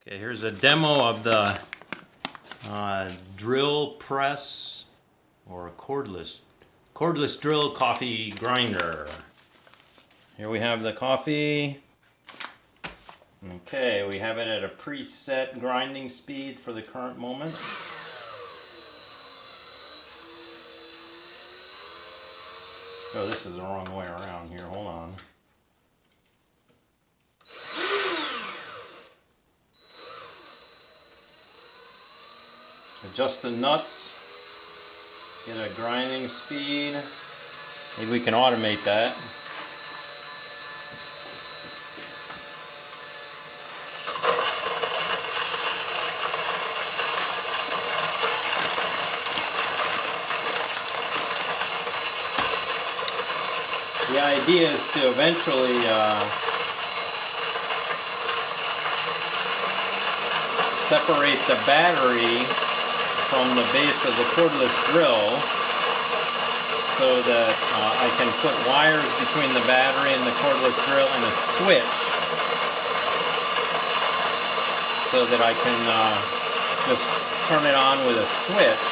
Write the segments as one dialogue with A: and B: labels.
A: Okay, here's a demo of the drill press or cordless drill coffee grinder. Here we have the coffee. Okay, we have it at a preset grinding speed for the current moment. Oh, this is the wrong way around here. Hold on. Adjust the nuts, get a grinding speed. Maybe we can automate that. The idea is to eventually separate the battery from the base of the cordless drill so that I can put wires between the battery and the cordless drill and a switch so that I can just turn it on with a switch.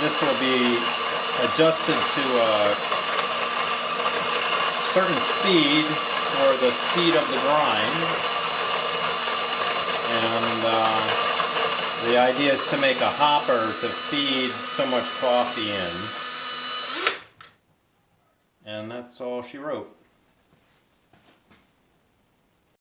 A: This will be adjusted to a certain speed or the speed of the grind, and the idea is to make a hopper to feed so much coffee in. And that's all she wrote.